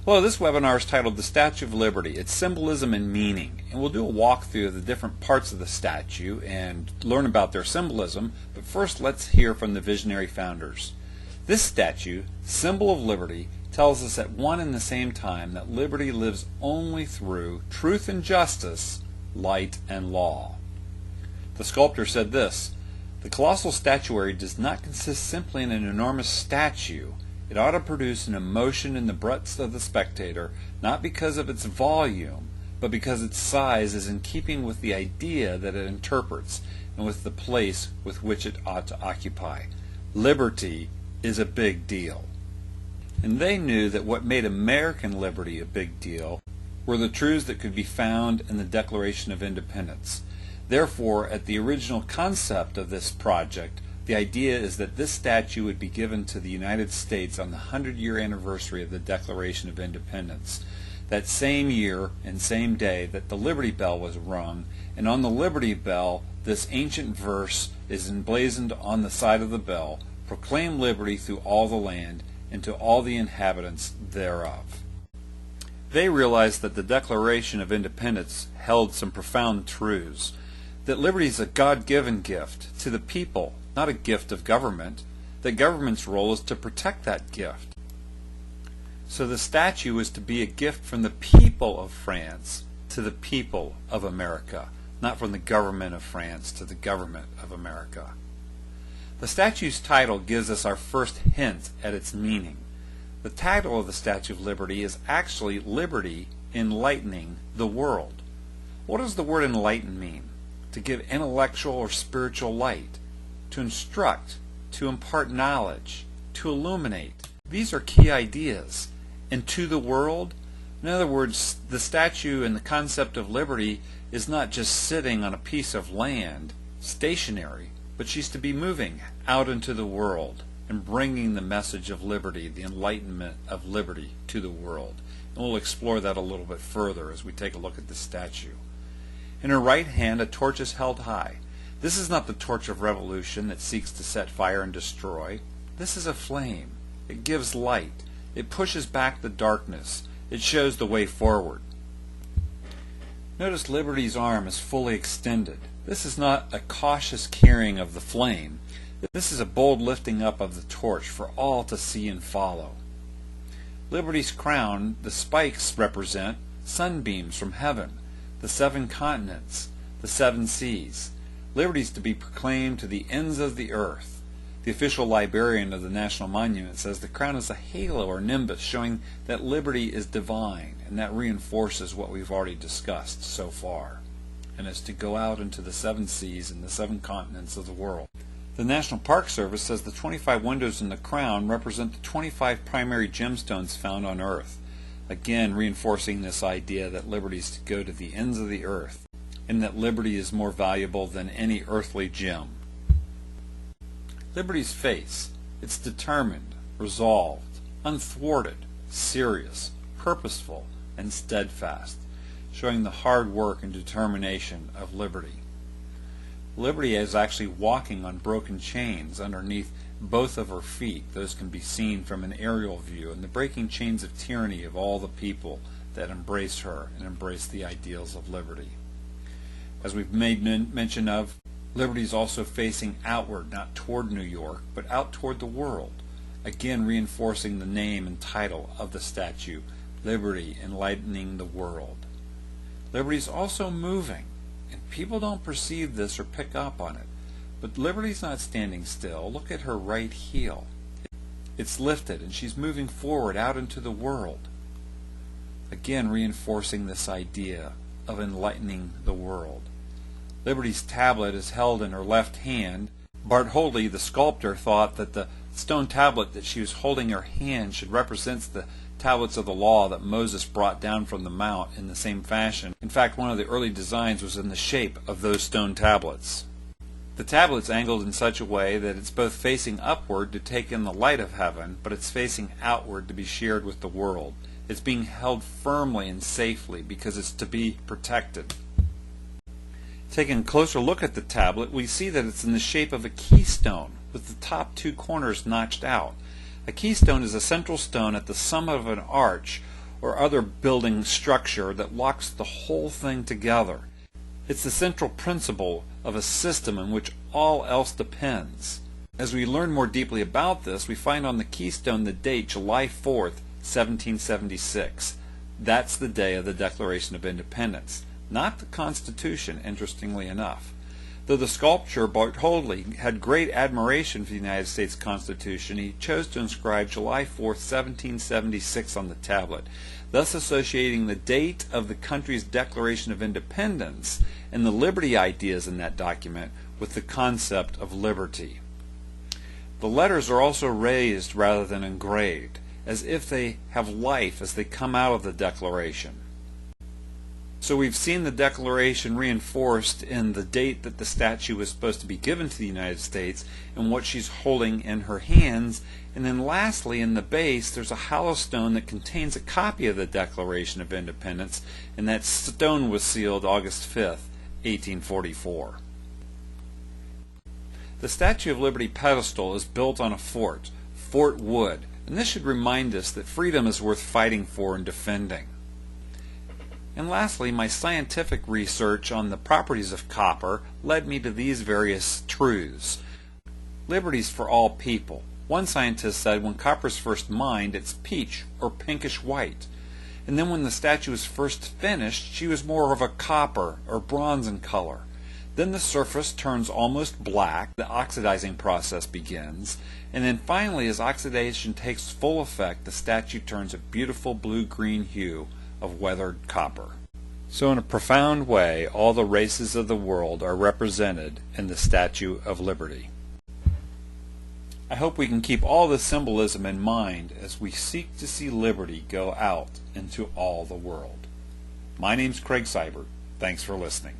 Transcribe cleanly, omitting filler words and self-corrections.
Hello, this webinar is titled The Statue of Liberty, Its Symbolism and Meaning, and we'll do a walkthrough of the different parts of the statue and learn about their symbolism, but first let's hear from the visionary founders. This statue, symbol of liberty, tells us at one and the same time that liberty lives only through truth and justice, light and law. The sculptor said this: "The colossal statuary does not consist simply in an enormous statue. It ought to produce an emotion in the breast of the spectator, not because of its volume, but because its size is in keeping with the idea that it interprets, and with the place with which it ought to occupy. Liberty is a big deal." And they knew that what made American liberty a big deal were the truths that could be found in the Declaration of Independence. Therefore, at the original concept of this project, the idea is that this statue would be given to the United States on the 100-year anniversary of the Declaration of Independence. That same year and same day that the Liberty Bell was rung, and on the Liberty Bell this ancient verse is emblazoned on the side of the bell: "Proclaim liberty through all the land, and to all the inhabitants thereof." They realized that the Declaration of Independence held some profound truths, that liberty is a God-given gift to the people, not a gift of government, that government's role is to protect that gift. So the statue is to be a gift from the people of France to the people of America, not from the government of France to the government of America. The statue's title gives us our first hint at its meaning. The title of the Statue of Liberty is actually Liberty Enlightening the World. What does the word enlighten mean? To give intellectual or spiritual light, to instruct, to impart knowledge, to illuminate. These are key ideas. And to the world? In other words, the statue and the concept of liberty is not just sitting on a piece of land, stationary, but she's to be moving out into the world and bringing the message of liberty, the enlightenment of liberty to the world. And we'll explore that a little bit further as we take a look at this statue. In her right hand a torch is held high. This is not the torch of revolution that seeks to set fire and destroy. This is a flame. It gives light. It pushes back the darkness. It shows the way forward. Notice Liberty's arm is fully extended. This is not a cautious carrying of the flame. This is a bold lifting up of the torch for all to see and follow. Liberty's crown, the spikes represent sunbeams from heaven, the 7 continents, the 7 seas. Liberty is to be proclaimed to the ends of the earth. The official librarian of the National Monument says the crown is a halo or nimbus showing that liberty is divine, and that reinforces what we've already discussed so far, and is to go out into the 7 seas and the 7 continents of the world. The National Park Service says the 25 windows in the crown represent the 25 primary gemstones found on earth, again reinforcing this idea that liberty is to go to the ends of the earth, and that liberty is more valuable than any earthly gem. Liberty's face, it's determined, resolved, unthwarted, serious, purposeful, and steadfast, showing the hard work and determination of liberty. Liberty is actually walking on broken chains underneath both of her feet. Those can be seen from an aerial view, and the breaking chains of tyranny of all the people that embrace her and embrace the ideals of liberty. As we've made mention of, liberty is also facing outward, not toward New York, but out toward the world, again reinforcing the name and title of the statue, Liberty Enlightening the World. Liberty is also moving, and people don't perceive this or pick up on it, but Liberty's not standing still. Look at her right heel. It's lifted, and she's moving forward out into the world, again reinforcing this idea of enlightening the world. Liberty's tablet is held in her left hand. Bart Hoadley, the sculptor, thought that the stone tablet that she was holding in her hand should represent the tablets of the law that Moses brought down from the mount in the same fashion. In fact, one of the early designs was in the shape of those stone tablets. The tablet's angled in such a way that it's both facing upward to take in the light of heaven, but it's facing outward to be shared with the world. It's being held firmly and safely because it's to be protected. Taking a closer look at the tablet, we see that it's in the shape of a keystone with the top 2 corners notched out. A keystone is a central stone at the summit of an arch or other building structure that locks the whole thing together. It's the central principle of a system in which all else depends. As we learn more deeply about this, we find on the keystone the date July 4th, 1776. That's the day of the Declaration of Independence, not the Constitution, interestingly enough. Though the sculptor Bartholdi had great admiration for the United States Constitution, he chose to inscribe July 4th, 1776 on the tablet, thus associating the date of the country's Declaration of Independence and the liberty ideas in that document with the concept of liberty. The letters are also raised rather than engraved, as if they have life as they come out of the Declaration. So we've seen the Declaration reinforced in the date that the statue was supposed to be given to the United States and what she's holding in her hands. And then lastly, in the base, there's a hollow stone that contains a copy of the Declaration of Independence, and that stone was sealed August 5th, 1844. The Statue of Liberty pedestal is built on a fort, Fort Wood, and this should remind us that freedom is worth fighting for and defending. And lastly, my scientific research on the properties of copper led me to these various truths. Liberties for all people. One scientist said when copper is first mined, it's peach or pinkish white. And then when the statue was first finished, she was more of a copper or bronze in color. Then the surface turns almost black, the oxidizing process begins, and then finally as oxidation takes full effect, the statue turns a beautiful blue-green hue of weathered copper. So in a profound way, all the races of the world are represented in the Statue of Liberty. I hope we can keep all this symbolism in mind as we seek to see liberty go out into all the world. My name's Craig Seibert. Thanks for listening.